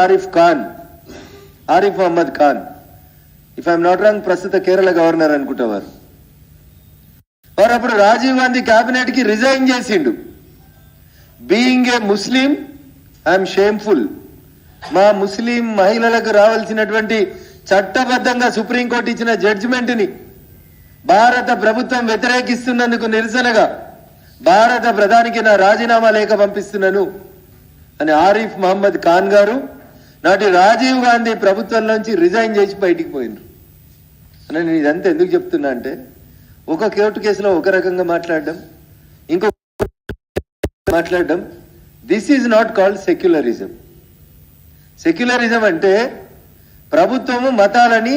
Arif Mohammed Khan, if I'm not wrong, ప్రస్తుత Kerala governor అనుకుంటేవారు. వారు అప్పుడు రాజీవ్ గాంధీ క్యాబినెట్ కి రిజైన్ చేసిండు. Being a Muslim I'm shameful. మా ముస్లిం మహిళలకు రావాల్సినటువంటి చట్టబద్ధంగా సుప్రీంకోర్టు ఇచ్చిన జడ్జిమెంట్ ని భారత ప్రభుత్వం వ్యతిరేకిస్తున్నందుకు నిరసనగా భారత ప్రధానికి నా రాజీనామా లేఖ పంపిస్తున్నాను అని ఆరిఫ్ మహమ్మద్ ఖాన్ గారు నాటి రాజీవ్ గాంధీ ప్రభుత్వంలోంచి రిజైన్ చేసి బయటికి పోయినరు. నేను ఇదంతా ఎందుకు చెప్తున్నా అంటే, ఒక కోర్టు కేసులో ఒక రకంగా మాట్లాడడం, ఇంకో మాట్లాడడం, this is not called secularism. Secularism అంటే ప్రభుత్వము మతాలని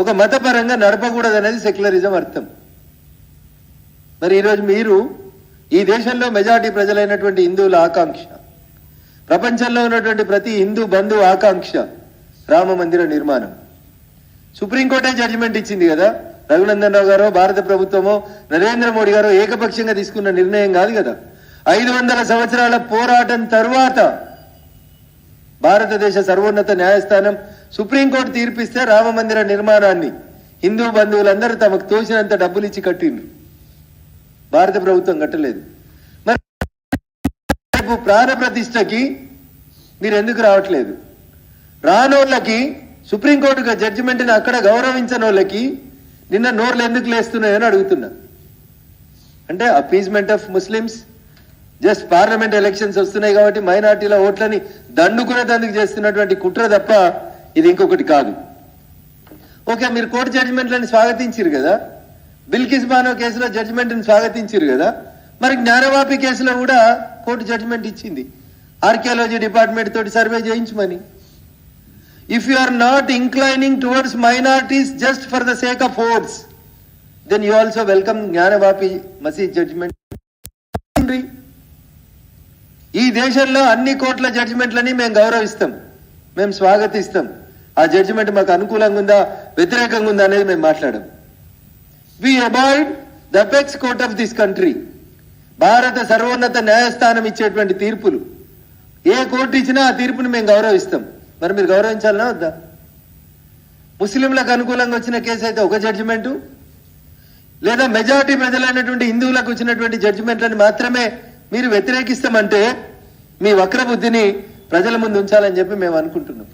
ఒక మతపరంగా నడపకూడదు అనేది సెక్యులరిజం అర్థం. మరి ఈరోజు మీరు ఈ దేశంలో మెజారిటీ ప్రజలైనటువంటి హిందువుల ఆకాంక్ష, ప్రపంచంలో ఉన్నటువంటి ప్రతి హిందూ బంధువు ఆకాంక్ష రామ మందిర నిర్మాణం. సుప్రీంకోర్టే జడ్జిమెంట్ ఇచ్చింది కదా. రఘునందన్ రావు గారో భారత ప్రభుత్వమో నరేంద్ర మోడీ గారో ఏకపక్షంగా తీసుకున్న నిర్ణయం కాదు కదా. 500 సంవత్సరాల పోరాటం తరువాత భారతదేశ సర్వోన్నత న్యాయస్థానం సుప్రీంకోర్టు తీర్పిస్తే రామ మందిర నిర్మాణాన్ని హిందూ బంధువులందరూ తమకు తోచినంత డబ్బులు ఇచ్చి కట్టిండ్రు. భారత ప్రభుత్వం కట్టలేదు. మరి ప్రాణ ప్రతిష్టకి మీరు ఎందుకు రావట్లేదు? రానోళ్ళకి సుప్రీంకోర్టు జడ్జిమెంట్ని అక్కడ గౌరవించని వాళ్ళకి నిన్న నోర్లు ఎందుకు లేస్తున్నాయని అడుగుతున్నా. అంటే appeasement of Muslims, just parliament elections వస్తున్నాయి కాబట్టి మైనార్టీల ఓట్లని దండుకునేందుకు చేస్తున్నటువంటి కుట్ర తప్ప ఇది ఇంకొకటి కాదు. ఓకే, మీరు కోర్టు జడ్జిమెంట్లని స్వాగతించారు కదా, బిల్కిస్ బానో కేసులో జడ్జిమెంట్ని స్వాగతించారు కదా, మరి జ్ఞానవాపి కేసులో కూడా కోర్టు జడ్జిమెంట్ ఇచ్చింది ఆర్కియాలజీ డిపార్ట్మెంట్ తోటి సర్వే చేయించమని. If you are not inclining towards minorities just for the sake of votes, then you also welcome Gyanvapi Masjid judgement. ఈ దేశంలో అన్ని కోర్టుల జడ్జిమెంట్లని మేము గౌరవిస్తాం, మేము స్వాగతిస్తాం. ఆ జడ్జిమెంట్ మాకు అనుకూలంగా ఉందా వ్యతిరేకంగా ఉందా అనేది మేము మాట్లాడాం. We abide the apex court of this country. భారత సర్వోన్నత న్యాయస్థానం ఇచ్చేటువంటి తీర్పులు ఏ కోర్టు ఇచ్చినా ఆ తీర్పుని మేము గౌరవిస్తాం. మరి మీరు గౌరవించాలనా వద్దా? ముస్లింలకు అనుకూలంగా వచ్చిన కేసు అయితే ఒక జడ్జిమెంటు, లేదా మెజారిటీ ప్రజలైనటువంటి హిందువులకు వచ్చినటువంటి జడ్జిమెంట్లను మాత్రమే మీరు వ్యతిరేకిస్తామంటే మీ వక్ర బుద్ధిని ప్రజల ముందు ఉంచాలని చెప్పి మేము అనుకుంటున్నాం.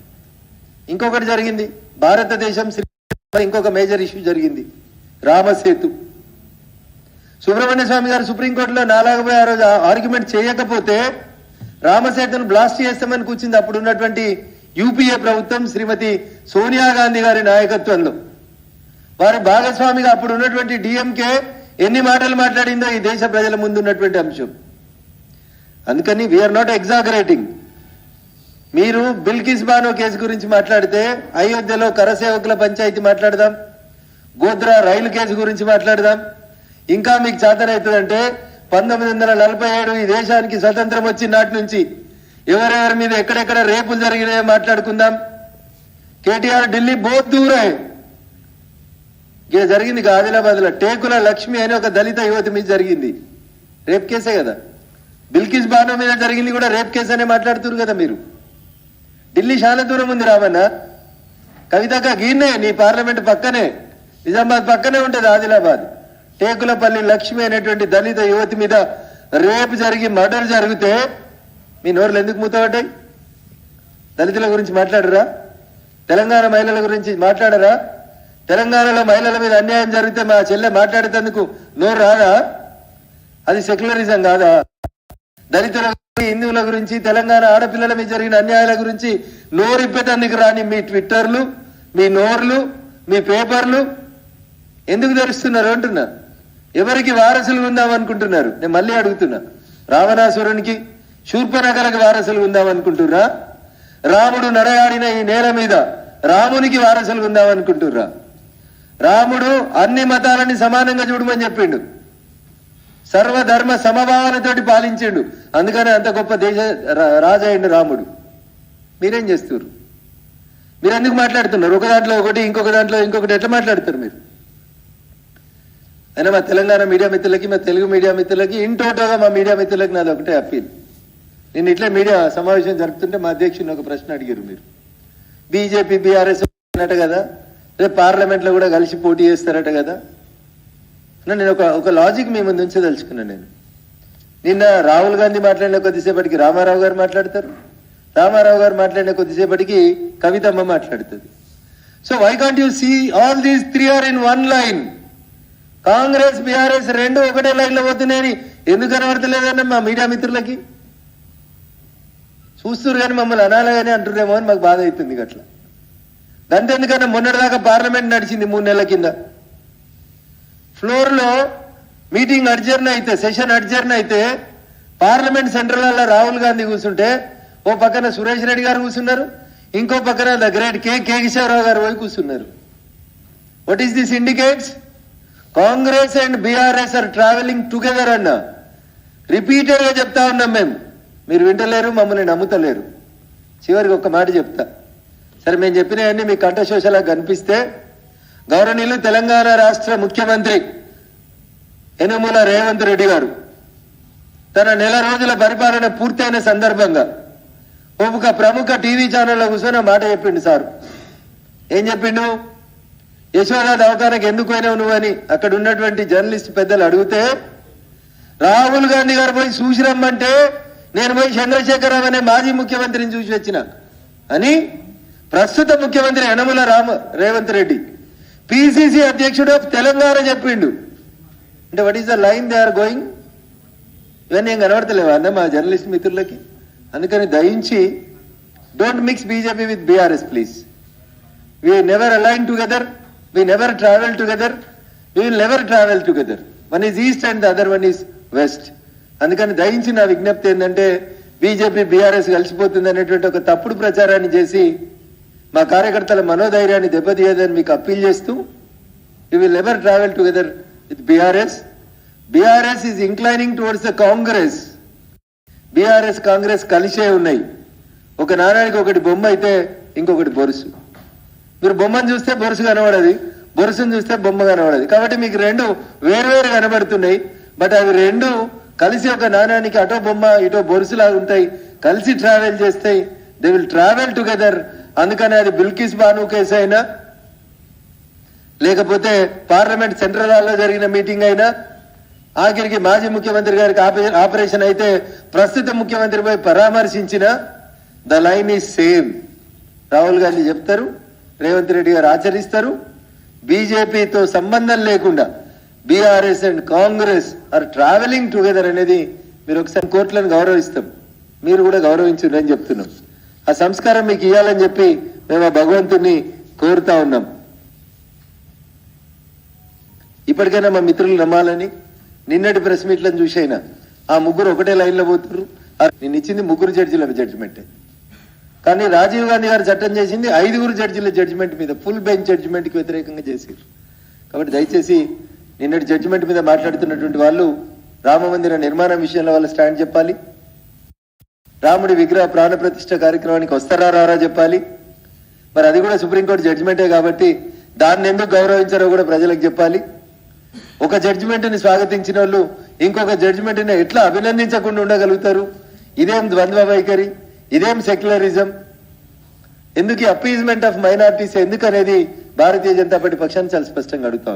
ఇంకొకటి జరిగింది, భారతదేశం ఇంకొక మేజర్ ఇష్యూ జరిగింది, రామసేతు. సుబ్రహ్మణ్య స్వామి గారు సుప్రీంకోర్టులో 4 రోజు ఆర్గ్యుమెంట్ చేయకపోతే రామసేతును బ్లాస్ట్ చేస్తామని కూర్చుంది అప్పుడు ఉన్నటువంటి యూపీఏ ప్రభుత్వం శ్రీమతి సోనియా గాంధీ గారి నాయకత్వంలో. వారి భాగస్వామిగా అప్పుడు ఉన్నటువంటి డిఎంకే ఎన్ని మాటలు మాట్లాడిందో ఈ దేశ ప్రజల ముందు ఉన్నటువంటి అంశం. అందుకని వీఆర్ నాట్ ఎగ్జాగరేటింగ్. మీరు బిల్కిస్ బానో కేసు గురించి మాట్లాడితే అయోధ్యలో కరసేవకుల పంచాయతీ మాట్లాడదాం, గోద్రా రైలు కేసు గురించి మాట్లాడదాం. ఇంకా మీకు చేతనవుతుందంటే 1947 ఈ దేశానికి స్వతంత్రం వచ్చిన నాటి నుంచి ఎవరెవరి మీద ఎక్కడెక్కడ రేపులు జరిగినాయో మాట్లాడుకుందాం. కేటీఆర్ ఢిల్లీ బోత్ దూరే జరిగింది. ఆదిలాబాద్ లో టేకుల లక్ష్మి అని ఒక దళిత యువతి మీద జరిగింది, రేప్ కేసే కదా. బిల్కిస్ బానో మీద జరిగింది కూడా రేప్ కేసు అనే మాట్లాడుతున్నారు కదా మీరు. ఢిల్లీ చాలా దూరం ఉంది రామన్న. కవితక్క గీన్నే నీ పార్లమెంట్ పక్కనే, నిజామాబాద్ పక్కనే ఉంటుంది ఆదిలాబాద్. టేకులపల్లి లక్ష్మి అనేటువంటి దళిత యువతి మీద రేప్ జరిగి మర్డర్ జరిగితే మీ నోర్లు ఎందుకు మూతపడ్డాయి? దళితుల గురించి మాట్లాడరా? తెలంగాణ మహిళల గురించి మాట్లాడరా? తెలంగాణలో మహిళల మీద అన్యాయం జరిగితే మా చెల్లె మాట్లాడేందుకు నోరు రాదా? అది సెక్యులరిజం కాదా? దళితుల హిందువుల గురించి తెలంగాణ ఆడపిల్లల మీద జరిగిన అన్యాయాల గురించి నోరిప్పేటందుకు రాని మీ ట్విట్టర్లు, మీ నోర్లు, మీ పేపర్లు ఎందుకు తెరుస్తున్నారు అంటున్నా. ఎవరికి వారసులు ఉందామనుకుంటున్నారు? నేను మళ్ళీ అడుగుతున్నా, రావణాసురునికి శూర్పనఖలకు వారసులు ఉందామనుకుంటుర్రా? రాముడు నడయాడిన ఈ నేల మీద రామునికి వారసులు ఉందామనుకుంటుర్రా? రాముడు అన్ని మతాలని సమానంగా చూడమని చెప్పిండు, సర్వధర్మ సమభావనతోటి పాలించిండు, అందుకనే అంత గొప్ప దేశ రాజైండు రాముడు. మీరేం చేస్తున్నారు? మీరు ఎందుకు మాట్లాడుతున్నారు? ఒక దాంట్లో ఒకటి, ఇంకొక దాంట్లో ఇంకొకటి, ఎట్లా మాట్లాడుతారు మీరు? అయినా మా తెలంగాణ మీడియా మిత్రులకి, మా తెలుగు మీడియా మిత్రులకి, ఇన్ టోటల్గా మా మీడియా మిత్రులకి నాది ఒకటే అప్పీల్. నేను ఇట్లా మీడియా సమావేశం జరుపుతుంటే మా అధ్యక్షుని ఒక ప్రశ్న అడిగారు. మీరు బీజేపీ బీఆర్ఎస్ అన్నట కదా, రేపు పార్లమెంట్లో కూడా కలిసి పోటీ చేస్తారట కదా. నేను ఒక లాజిక్ మీ ముందు ఉంచదలుచుకున్నాను. నేను నిన్న రాహుల్ గాంధీ మాట్లాడిన కొద్దిసేపటికి రామారావు గారు మాట్లాడతారు, రామారావు గారు మాట్లాడిన కొద్దిసేపటికి కవితమ్మ మాట్లాడుతుంది. So why can't you see all these 3 are in one line? Congress BRS రెండు ఒకటే లైన్లో పోతున్నాయని ఎందుకు కనబడతలేదన్న మా మీడియా మిత్రులకి చూస్తున్నారు, కానీ మమ్మల్ని అనాలని అంటున్నారేమో అని మాకు బాధ అవుతుంది. అట్లా గంతెందుకన్నా మొన్నటిదాకా పార్లమెంట్ నడిచింది 3 నెలల కింద. ఫ్లోర్లో మీటింగ్ అడ్జర్న్ అయితే, సెషన్ అడ్జర్న్ అయితే పార్లమెంట్ సెంట్రల్ రాహుల్ గాంధీ కూర్చుంటే ఓ పక్కన సురేష్ రెడ్డి గారు కూర్చున్నారు, ఇంకో పక్కన ద గ్రేట్ కేశవరావు గారు పోయి కూర్చున్నారు. What is this indicates? Congress and BRS are travelling together అన్న రిపీటెడ్ గా చెప్తా ఉన్నాం మేము. మీరు వింటలేరు, మమ్మల్ని నమ్ముతలేరు. చివరికి ఒక మాట చెప్తా. సరే, మేము చెప్పినవన్నీ మీ కంఠశోషలా కనిపిస్తే గౌరవనీయులు తెలంగాణ రాష్ట్ర ముఖ్యమంత్రి యనుమల రేవంత్ రెడ్డి గారు తన నెల రోజుల పరిపాలన పూర్తయిన సందర్భంగా ఒక ప్రముఖ టీవీ ఛానల్లో కూర్చొని మాట చెప్పిండు. సార్ ఏం చెప్పిండు? యశోద దవాఖానకు ఎందుకు పోయినావు నువ్వని అక్కడ ఉన్నటువంటి జర్నలిస్ట్ పెద్దలు అడిగితే, రాహుల్ గాంధీ గారు పోయి చూసి రమ్మంటే నేను పోయి చంద్రశేఖరరావు అనే మాజీ ముఖ్యమంత్రిని చూసి వచ్చిన అని ప్రస్తుత ముఖ్యమంత్రి యనమల రేవంత్ రెడ్డి పిసిసి అధ్యక్షుడు తెలంగాణ చెప్పిండు. అంటే what is the line they are going? ఇవన్నీ ఏం కనబడతలేవా అన్న మా జర్నలిస్ట్ మిత్రులకి? అందుకని దయించి don't mix BJP with BRS please. We never align together, we never travel together, we will never travel together. One is east and the other one is west. అందుకని దయించి నా విజ్ఞప్తి ఏంటంటే బీజేపీ బీఆర్ఎస్ కలిసిపోతుంది అనేటువంటి ఒక తప్పుడు ప్రచారాన్ని చేసి మా కార్యకర్తల మనోధైర్యాన్ని దెబ్బతీయదని మీకు అప్పీల్ చేస్తూ, you will never travel together with BRS. BRS is inclining towards the Congress. BRS Congress కలిసే ఉన్నాయి. ఒక నాణానికి ఒకటి బొమ్మ అయితే ఇంకొకటి బొరుసు. మీరు బొమ్మను చూస్తే బొరుసు కనబడది, బొరుసును చూస్తే బొమ్మ కనబడది. కాబట్టి మీకు రెండు వేరువేరు కనబడుతున్నాయి. బట్ అవి రెండు కలిసి ఒక నాణానికి అటో బొమ్మ ఇటో బొరుసులాగా ఉంటాయి, కలిసి ట్రావెల్ చేస్తాయి. They will travel together. అందుకని అది బిల్కిస్ బాను కేసు అయినా, లేకపోతే పార్లమెంట్ సెంట్రల్ హాల్లో జరిగిన మీటింగ్ అయినా, ఆఖరికి మాజీ ముఖ్యమంత్రి గారికి ఆపరేషన్ అయితే ప్రస్తుత ముఖ్యమంత్రి పోయి పరామర్శించిన the line is same. Rahul Gandhi చెప్తారు, రేవంత్ రెడ్డి గారు ఆచరిస్తారు. బీజేపీతో సంబంధం లేకుండా BRS and Congress are travelling together అనేది మీరు ఒకసారి కోర్టులను గౌరవిస్తాం, మీరు కూడా గౌరవించురని చెప్తున్నాం. ఆ సంస్కారం మీకు ఇవ్వాలని చెప్పి మేము ఆ భగవంతుని కోరుతా ఉన్నాం. ఇప్పటికైనా మా మిత్రులు నమ్మాలని నిన్నటి ప్రెస్ మీట్లను చూసైనా ఆ ముగ్గురు ఒకటే లైన్లో పోతున్నారు. నేను ఇచ్చింది 3 జడ్జిల జడ్జిమెంటే, కానీ రాజీవ్ గాంధీ గారు చట్టం చేసింది 5 జడ్జిల జడ్జిమెంట్ మీద, ఫుల్ బెంచ్ జడ్జిమెంట్కి వ్యతిరేకంగా చేశారు. కాబట్టి దయచేసి నిన్నటి జడ్జిమెంట్ మీద మాట్లాడుతున్నటువంటి వాళ్ళు రామ మందిర నిర్మాణం విషయంలో వాళ్ళ స్టాండ్ చెప్పాలి. రాముడి విగ్రహ ప్రాణ ప్రతిష్ఠ కార్యక్రమానికి వస్తారా రారా చెప్పాలి. మరి అది కూడా సుప్రీంకోర్టు జడ్జిమెంటే కాబట్టి దాన్ని ఎందుకు గౌరవించారో కూడా ప్రజలకు చెప్పాలి. ఒక జడ్జిమెంట్ని స్వాగతించిన వాళ్ళు ఇంకొక జడ్జిమెంట్ని ఎట్లా అభినందించకుండా ఉండగలుగుతారు? ఇదేం ద్వంద్వ వైఖరి, ఇదేం సెక్యులరిజం? ఎందుకు అపీజ్మెంట్ ఆఫ్ మైనారిటీస్ ఎందుకు అనేది భారతీయ జనతా పార్టీ పక్షాన్ని చాలా స్పష్టంగా అడుగుతా ఉంది.